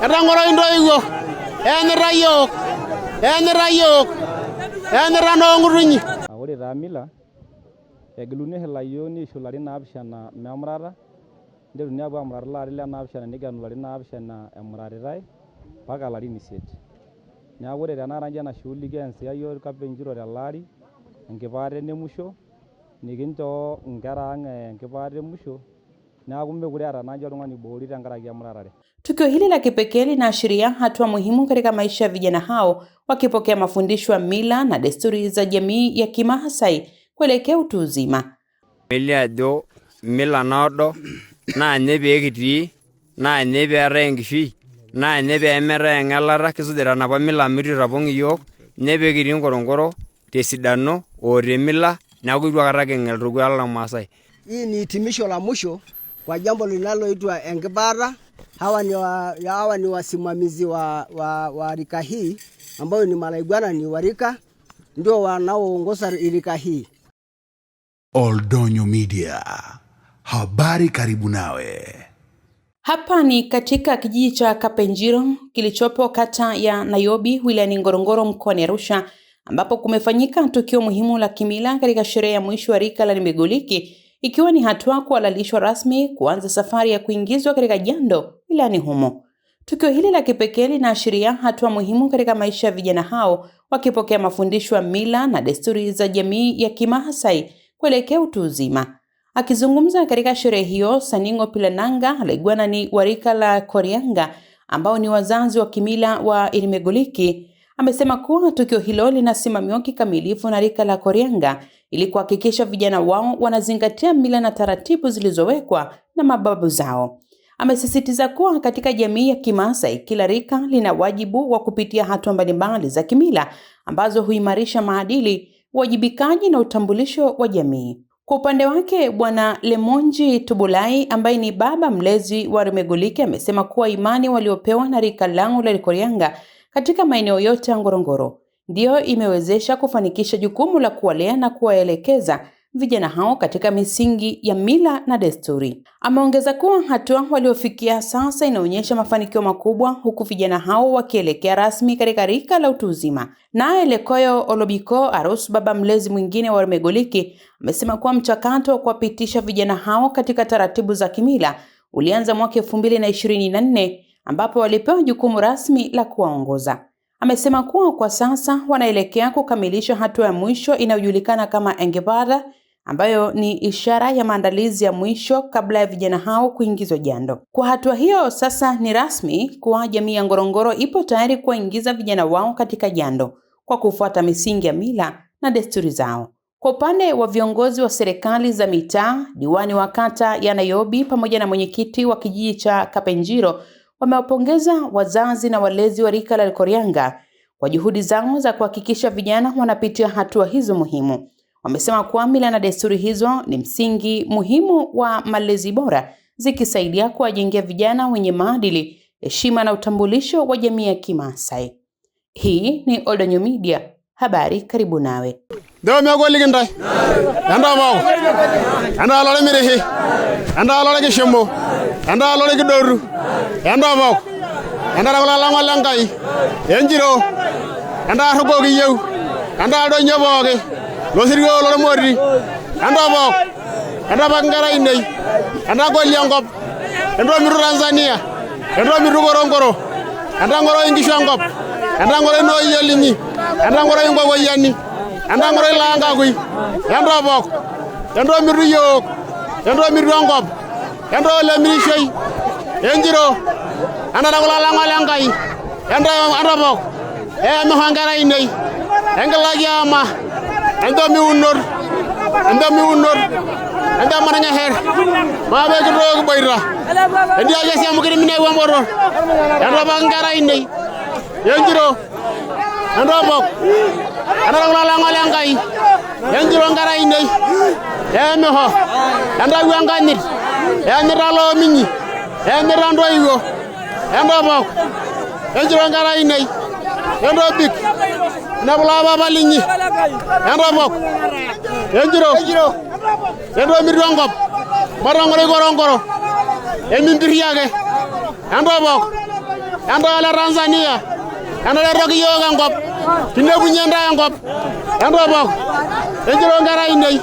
etang'oro intoiwuo, eenyita yiok, eenyita noong'utunyi. Ore taa mila egiluni ilayiok niishu ilarin 7 memurata, niteruni aapuo amurata ilari le 7 nigelu ilarin 7 emuratitai mpaka ilarin 8. Neeku ore tenakata nji ena shughuli kiasita yiok Kapenjiro telaari enkipaata enemusho nikinchoo nkera ang' enkipaata emusho, neeku mekure eeta naaji oltung'ani oiboori tenkaraki emuratare. Tukio hili la kipekee linaashiria hatua muhimu katika maisha ya vijana hao wakipokea mafundisho ya mila na desturi za jamii ya Kimaasai kuelekea utu uzima. Ajo mila naado naa nye pee kitii naa nye pee eetae enkishui naa nye pee meetae eng'elata kisujita napa mila mitutapong' iyiok nye pee kitii nkoronkoro tesidano o temila neeku itu aikata king'el torkuak lormaasai. Hii ni hitimisho la mwisho kwa jambo linaloitwa enkipaata. Hawa ni wasimamizi wa rika hii ambao ni malaigwana wa rika, ndio wanaoongoza rika hii. Oldonyo Media, habari karibu nawe. Hapa ni katika kijiji cha Kapenjiro kilichopo kata ya Nairobi wilayani Ngorongoro mkoani Arusha, ambapo kumefanyika tukio muhimu la kimila katika sherehe ya mwisho wa rika la Nimegoliki, ikiwa ni hatua kuhalalishwa rasmi kuanza safari ya kuingizwa katika jando wilayani humo. Tukio hili la kipekee linaashiria hatua muhimu katika maisha ya vijana hao wakipokea mafundisho ya mila na desturi za jamii ya Kimaasai kuelekea utu uzima. Akizungumza katika sherehe hiyo, Saningo Pilananga alaigwana ni warika la Korianga ambao ni wazazi wa kimila wa Inimegoliki, amesema kuwa tukio hilo linasimamiwa kikamilifu na rika la Korianga ili kuhakikisha vijana wao wanazingatia mila na taratibu zilizowekwa na mababu zao. Amesisitiza kuwa katika jamii ya Kimaasai kila rika lina wajibu wa kupitia hatua mbalimbali za kimila ambazo huimarisha maadili, uwajibikaji na utambulisho wa jamii. Kwa upande wake, Bwana Lemonji Tubulai ambaye ni baba mlezi wa Nimegoliki amesema kuwa imani waliopewa na rika langu la Korianga katika maeneo yote ya Ngorongoro ndio imewezesha kufanikisha jukumu la kuwalea na kuwaelekeza vijana hao katika misingi ya mila na desturi. Ameongeza kuwa hatua waliofikia sasa inaonyesha mafanikio makubwa, huku vijana hao wakielekea rasmi katika rika la utu uzima. Naye Lekoyo Olobiko Arus, baba mlezi mwingine wa Nimegoliki, amesema kuwa mchakato wa kuwapitisha vijana hao katika taratibu za kimila ulianza mwaka 2024 ambapo walipewa jukumu rasmi la kuwaongoza. Amesema kuwa kwa sasa wanaelekea kukamilisha hatua ya mwisho inayojulikana kama Engebara, ambayo ni ishara ya maandalizi ya mwisho kabla ya vijana hao kuingizwa jando. Kwa hatua hiyo sasa ni rasmi kuwa jamii ya Ngorongoro ipo tayari kuwaingiza vijana wao katika jando kwa kufuata misingi ya mila na desturi zao. Kwa upande wa viongozi wa serikali za mitaa, diwani wa kata ya Nairobi pamoja na mwenyekiti wa kijiji cha Kapenjiro wamewapongeza wazazi na walezi wa rika la Korianga kwa juhudi zao za kuhakikisha vijana wanapitia hatua hizo muhimu. Wamesema kuwa mila na desturi hizo ni msingi muhimu wa malezi bora, zikisaidia kuwajengea vijana wenye maadili, heshima na utambulisho wa jamii ya Kimaasai. Hii ni Oldonyo Media, habari karibu nawe. Ndio Nimegoliki ndai. Anda bao. Anda lole mirehi. Anda lole kishemo. Anda lole kidoru. Anda bao. Anda la lango langai. Enjiro. Anda rugo giyeu. Anda do nyoboge. Losirigo lole mori. Anda bao. Anda bangara indai. Anda goli ngop. Ando miru Tanzania. Ando miru Ngorongoro. Anda ngoro ingisho ngop. Anda ngoro no yelinyi. Anda ngoro ingo yani. Anda ngoro langa kui. Ando bok. Ando miru yok. Ando miru ngop. Ando le mirishei. Enjiro. Anda la langai. Ando bok. Me hangara indai. Engala yama. Ando mi unor. Anda mananya her. Ma be ko boyra. Andi aja siamu kiri mine wamboro. Ando bangara indai. Enjiro. Ando bok. Anda la langai. Enjiro ngara indai. Meho. Anda wanganit. Niralo minyi. Nirando iwo. Ando bok. Enjiro ngara indai. Ando bik. Nabula baba linyi. Ando bok. Enjiro. Ando mirongop. Marongoro gorongoro. Emimbiriage. Ando bok. Enda le Tanzania. Enda le roki yoga ngop. Kinepunye nda ngop. Enda bok. Enjiro ngara inei.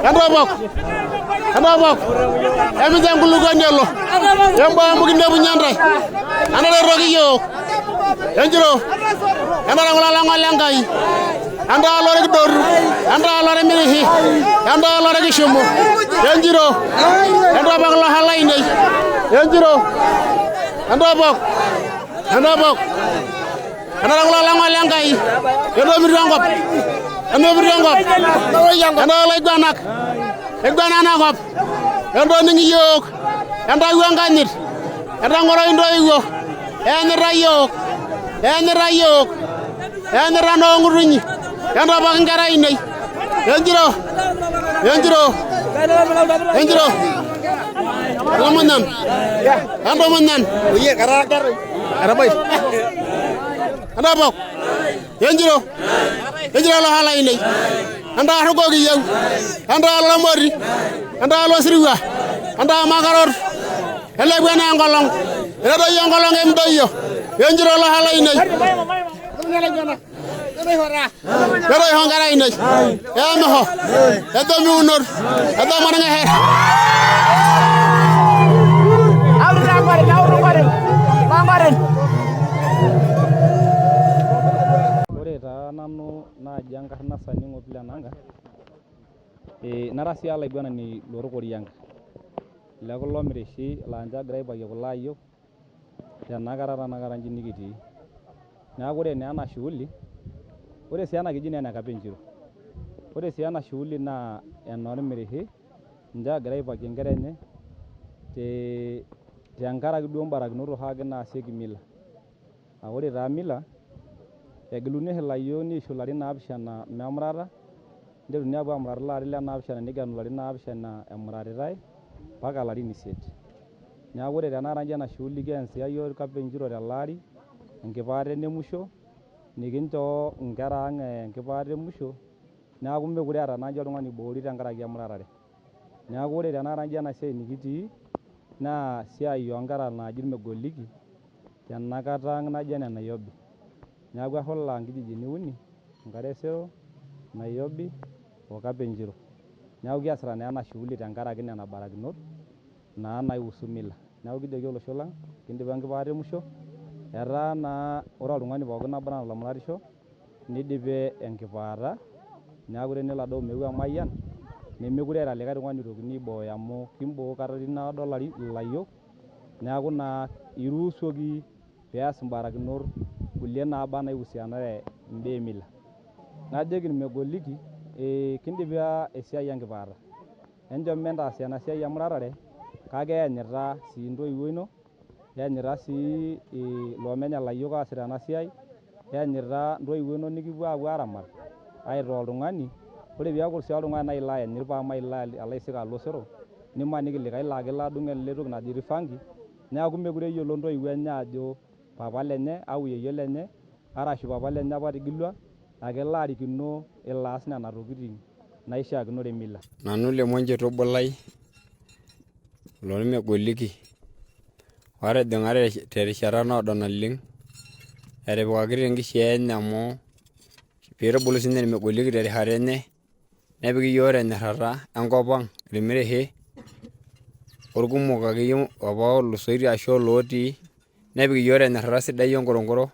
Enda bok. Enda bok. Emite ngulugoni elo. Embo amu kinepunye nda. Enda le roki yo. Enjiro. Enda ngolala ngolengai. Enda lore kidoru. Enda lore mirihi. Enda lore kishumu. Enjiro. Enda bok lo halainei. Enjiro. Enda bok. Enda bok. Enda ngolala ngolengai. Enda mirangop. Enda mirangop. Enda lo igwanak. Igwanana kop. Enda ningi yok. Enda yuanganyit. Enda ngoro indo iwo. Enira yok. Enira yok. Enira no ngurunyi. Enda bok ngara inei. Enjiro. Enjiro. Enjiro. Lamanan. Anda manan. Oye karakter. Arabai. Anda bok. Enjiro. Enjiro lo hala inei. Anda hargo gi yow. Anda lo mori. Anda lo sriwa. Anda magaror. Ele bena ngolong. Ele do ngolong em doyo. Enjiro lo hala inei. Pero hongara inei. Ya maho. Edo mi unor. Edo maranga he. Ore taa nanu naaji enkarna Sani Ng'opile Enanga nara sii olaiguanani loorkorianga le kulo mirishi laa ninche agira aipakie kulo ayiok tenakata tanakata inji nikitii. Neeku ore naa ena shughuli, ore sii ena keji naa ene Kapenjiro. Ore sii ena shughuli naa enoormirishi ninche agira aipakie nkera enye tenkaraki duo mbarakinot oshiake naasieki mila. Ore taa mila egeluni oshi ilayiok neishu ilarin 7 memurata, niteruni aapuo amurat ilari le 7 nigelu ilarin 7 emuratitai mpaka ilarin 8. Neeku ore tenakata inji ena shughuli kianzia yiok Kapenjiro tele ari enkipaata enemusho nikinchoo nkera ang' enkipaata emusho, neeku mekure eeta naa inji oltung'ani oiboori tenkaraki emuratare. Neeku ore tenakata inji ena siai nikitii naa siai oonkera naaji irmegoliki tenakata ang' naji ene Nairobi. Neeku eshula nkijijini uni, Nkaresero, Nairobi o Kapenjiro. Neeku kiasita naa ena shughuli tenkaraki nena barakinot naa naihusu mila. Neeku kijoki olosho lang' kindipa enkipaata emusho, etaa naa ore oltung'ani pookin oba enaa olomuratisho nidipe enkipaata, neeku tenelo ade omeu emayian nemekure eeta likae tung'ani oitokini aibooyo amu kimboo katitin naado ilayiok, neeku naa iruusuoki peas imbarakinot kulie naaba naihusianare imbaa emila. Najoki irmegoliki kindipa esiai enkipaata, enchom entaas ena siai emuratare kake iyanyita sii ntoiwuo ino, iyanyita sii loomenye ilayiok oosita ena siai, iyanyita ntoiwuo ino nikipuo aapuo aaramat aitaa oltung'ani. Ore piaku sii oltung'ani nai ilo ayanyit paalo aisik alo osero, nimaniki likae laa kelo adung' ele toki naji rifangi, neeku mekure eyiolo ntoiwuo enye ajo papa lenye au yeyio lenye arashu papa lenye apa tigilua akelo arikino elo aas nena tokiting' naishaakinore mila. Nanu Lemonti Tubulai lormegoliki otijing'a terishata naado naleng' etipikaki tenkishui enye amu piitubulu siinye irmegoliki terishata enye nepiki yiok tenyorrata enkop ang' irmirishi orkumok akeyie apa ootulusoitie ashu olootii, nepik iyiok tenyorrata sidai enkoronkoro,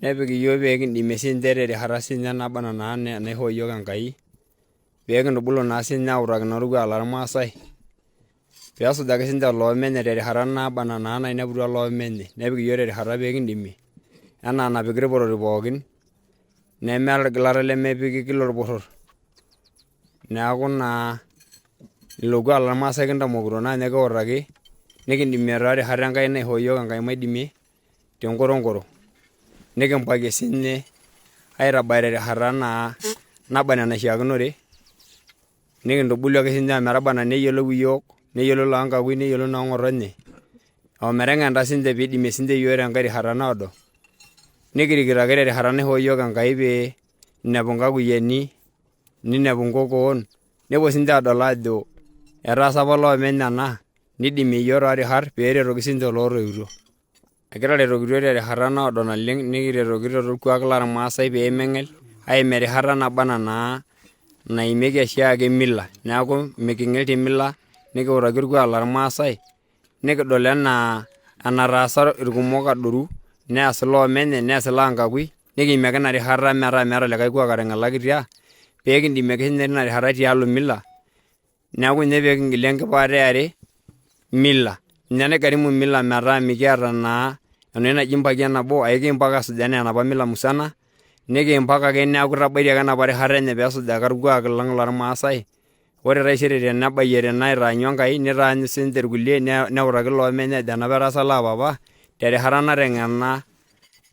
nepik iyiok peekindimie siinche terishata siinye naba enaa naa naishoo yiok Enkai peekintubulu naa siinye autakino orkuak lormaasai peesujaki siinche loomenye terishata naba enaa naa naineputua loomenye, nepik iyiok terishata peekindimie enaa napiki irporori pookin nemeeta orgilata lemepiki kila orporror. Neeku naa ilo kuak lormaasai kintamokito naa ninye kiutaki nikindimie taa rishata Enkai naishoo yiok Enkai maidimie tenkoronkoro, nikimpakie siinye aitabaya terishata naa naba enaa enaishiakinore, nikintubulu ake siinye ometaba enaa neyiolou iyiok, neyiolou loonkakui neyiolou noong'otonye ometeng'enta siinche piidimie siinche yiok tenkae rishata naado, nikirikito ake terishata naishoo yiok Enkai pee inepu nkakuyieni, ninepu nkokoon, nepuo siinche aadol ajo etaasa apa loomenye ena nidimie yiok toorishat peeretoki siinche lootoiutuo. Ekitaretokito terishata naado naleng nikiretokito torkuak lormaasai pee meng'el aimie erishata naba naa naimieki oshiake mila. Neeku miking'el temila nikiutaki orkuak lormaasai nikidol enaa enataasa irkumok adoru nees iloomenye nees iloonkakui nikiimie ake ina rishata metaa meeta likae kuak otang'elakitia pee kindimie ake siinye tina rishata tialo mila. Neeku ninye pee kingelie enkipaata eare mila. Ninye naigarimu mila metaa mikiata naa enoshi naji mpakia nabo aikimpaka asuj enaa enapa mila musana nikimpaka ake neeku itabaitie ake enapa rishata enye pee esuj ake orkuak lang lormaasai. Ore taisere tenebayie aitaanyu Enkai nitaanyu siinche irkulie neutaki iloomenye ajo enapa etaasa loopapa terishata nateng'ena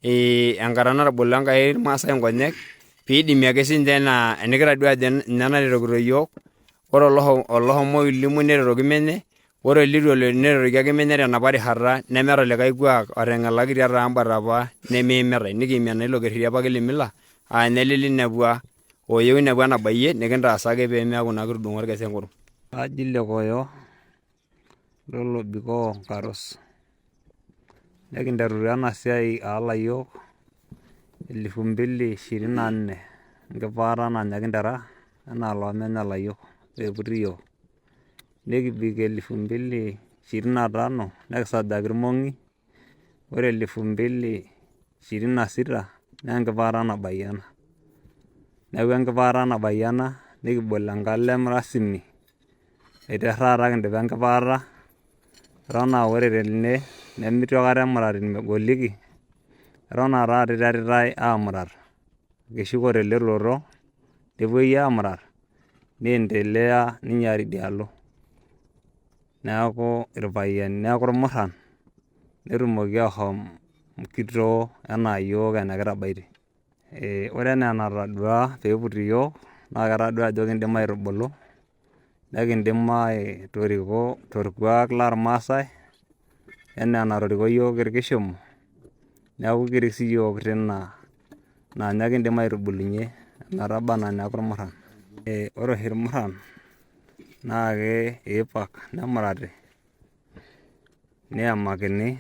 enkata natabolo Enkai irmaasai nkonyek piidimie ake siinche enaa enikitadua ajo ninye naretokito yiok. Ore olohomo ailimu neretoki menye, ore olitu elo neretoki ake menye tenapa rishata nemeeta likae kuak otang'elakitia tombaa apa nemeimitae. Nikiimie naa ilo kerreri apake le mila aa ninye lilepua oyieu inepu enabayie nikintaas ake pee meeku naa kitudung'o orkesi enkutuk. Kaji Lekoyo lolobikoo Nkaros. Nekinteru taa ena siai oolayiok 2024 enkipaata nanya kintera enaa loomenya layiok peeputi yiok. Nekibik 2025 nekisajaki irmong'i. Ore 2026 naa enkipaata nabayie ena. Neeku enkipaata nabayie ena nikibol enkalem rasmi aiteru taata kindipa enkipaata eton aa ore tene nemitu aikata emurati megoliki eton aa taata iteritae aamurat kishuko telelero nepuoi aamurat niendelea ninyaari idialo. Neeku irpayiani neeku irmurran netumoki aashom kitoo enaa yiok enekitabaitie. Ore enaa enatodua peeputi yiok naa ketadua ajo kiindim aitubulu nekindim aitoriko torkuak lormaasai enaa enatoriko yiok irkishomo neeku kirik siiyiok tina naa ninye kiindim aitubulunyie ometaba enaa neeku irmurran. Ore oshi irmurran naa iipak nemurati neemakini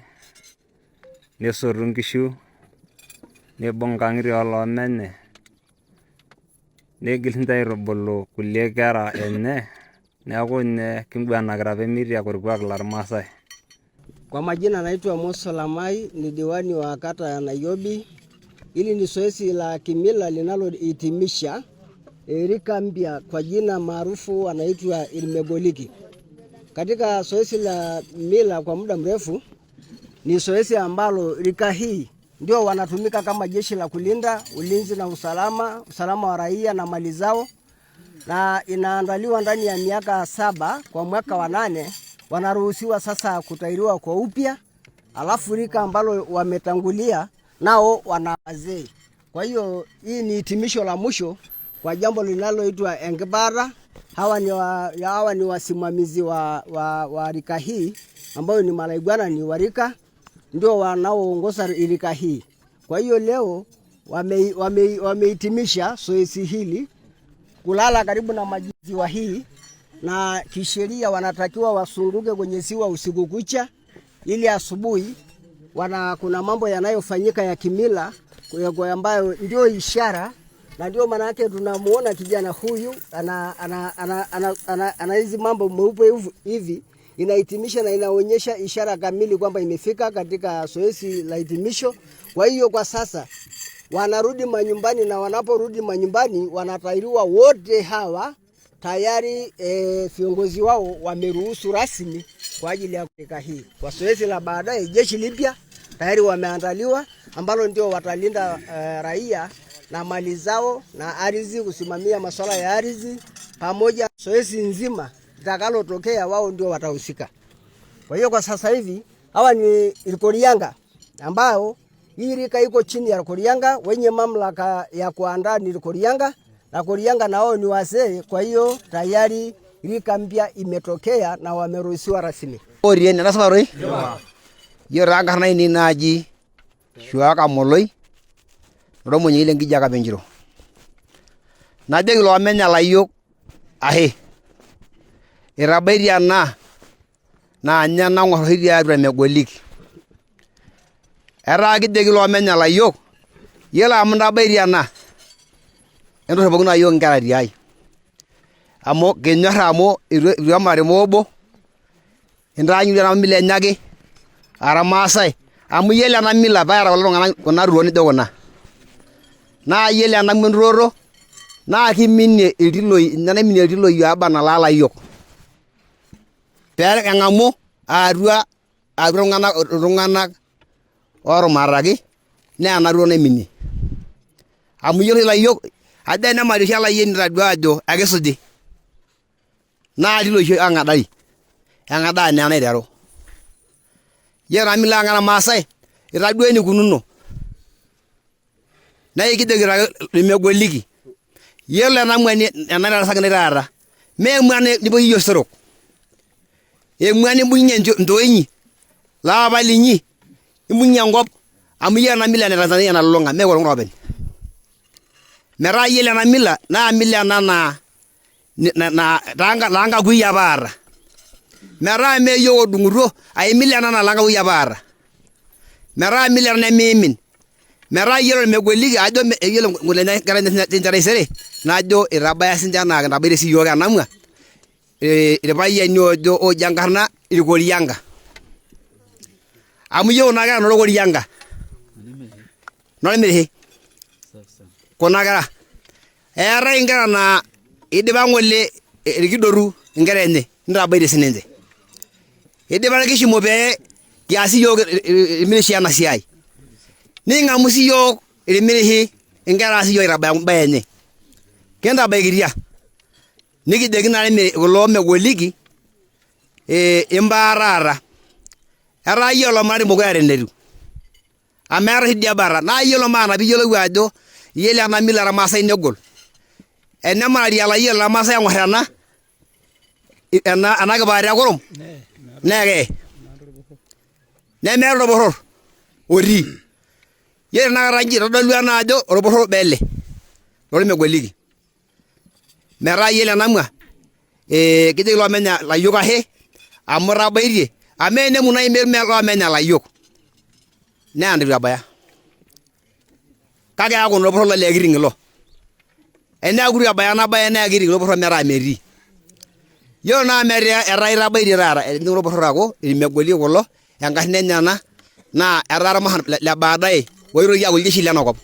nesotu nkishu nibung' nkang'itie oloomenye niigil siinche aitubulu kulie kera enye neeku ninye kinguanakita pee mitiak orkuak lormaasai. Kwa majina naitwa Musa Lamai, ni diwani wa kata ya Nairobi. Hili ni zoezi la kimila linalohitimisha rika mpya kwa jina maarufu wanaitwa Ilmegoliki. Katika zoezi la mila kwa muda mrefu ni zoezi ambalo rika hii ndio wanatumika kama jeshi la kulinda ulinzi na usalama wa raia na mali zao, na inaandaliwa ndani ya miaka 7. Kwa mwaka wa 8 wanaruhusiwa sasa kutairiwa kwa upya, alafu rika ambalo wametangulia nao wana wazee. Kwa hiyo hii ni hitimisho la mwisho kwa jambo linaloitwa enkibara. Hawa ni wasimamizi wa rika hii ambao ni malaigwana ni warika ndio wanaoongoza rika hii. Kwa hiyo leo wamehitimisha zoezi hili kulala karibu na maziwa hii, na kisheria wanatakiwa wasunguke kwenye ziwa usiku kucha ili asubuhi kuna mambo yanayofanyika ya kimila ambayo ndio ishara, na ndio maana yake tunamuona kijana huyu ana hizi mambo meupe hivi inahitimisha na inaonyesha ishara kamili kwamba imefika katika zoezi la hitimisho. Kwa hiyo kwa sasa wanarudi manyumbani, na wanaporudi manyumbani wanatairiwa wote hawa tayari. Viongozi wao wameruhusu rasmi kwa ajili ya rika hii. Kwa zoezi la baadaye jeshi lipya tayari wameandaliwa ambalo ndio watalinda raia na mali zao na ardhi, kusimamia masuala ya ardhi pamoja zoezi nzima litakalotokea wao ndio watahusika. Kwa hiyo kwa sasa hivi hawa ni Ilkorianga ambao hii rika iko chini ya Ilkorianga, wenye mamlaka ya kuandaa ni Ilkorianga, na Korianga nao ni wazee. Kwa hiyo tayari rika mpya imetokea na wameruhusiwa rasmi. Orieni nasema roi. Yora angarna ini naji shuaka moloi. Romo nyile ngija kabenjiro. Najeng lo amenya layok ahe. Irabairi ana na anya na ngorhiri ya megoliki. etaa kijoki loomenya layiok yiolo amu ntabaitie ena entorropokino yiok inkera tiai amu kinyorr amu itu emari moobo intaanyutie ena mila enye ake ara maasai amu yiolo ena mila peeta kulo tung'anak kuna ruon nijo kuna naa yiolo ena menturoto naa kiminie iltiloi ninye naiminie iltiloi aaba nalaa layiok pee eng'amu atua iltung'anak orumataki naa ena ruo naiminie amu yiolo layiok ajo enemari oshi olayieni itadua ajo akisuji naa iltiloi oshi ang'adari eng'adaa naa naiteru yiolo ena mila ang' ormaasai itadua enikununo naa kijoki ake megoliki yiolo ena mwani ena narasakini taata mee emwani nipoyie iyie osorok emwani imbung'ie ntoonyi laapa linyi imbung'ie enkop amu yiolo ena mila ene Tanzania nalulung'a mee kulo openy metaa yiolo ena mila naa mila ena naa taankakui apa aata metaa mee yiok odung'utuo ai mila ena naa lankakui apa aata metaa mila ena nemiimin metaa yiolo megoliki ajo yiolo ng'ole nkera sinche taisere najo itabaya sinche enaa kintabaitie siyiok ena mwa irpayiani oojo enkarna irkorianga amu yiolo kuna kera norkorianga normirihi kuna kera eetai inkera naa idipa ng'ole irkidoru inkera enye nitabaitie sininche idipa irkishumo pee kias iyiok irmirishi ena siai ning'amu siyiok irmirishi inkera siyiok aitabaya embaye enye kintabaikitia nikijoki naa kulo megoliki imbaa taata etaa yiolo marati mokure eeta enetiu amu eeta oshi idia bata naa yiolo maana piiyiolou ajo yiolo ena mila ormaasai negol enemarari alayiolo irmaasai eng'orr ena kipaat ekurum naa keye nemeeta orporror otii yiolo tenakata inji itodolu ena ajo orporror obo ele lormegoliki metaa yiolo ena mwa kijoki loomenya layiok ashe amu itabaitie amu enemu naaji mee loomenya layiok naa nitu ebaya kake eeku naa orporror le kiting ilo eneeku itu ebaya ena baye naa kiting ilo porror metaa metii yiolo naa metaa etaa itabaitie taata etijing'a orporror aaku irmegoliki kulo enkarna enye ena naa etaa irmuran le baadaye oitoki aaku iljeshi lenakop.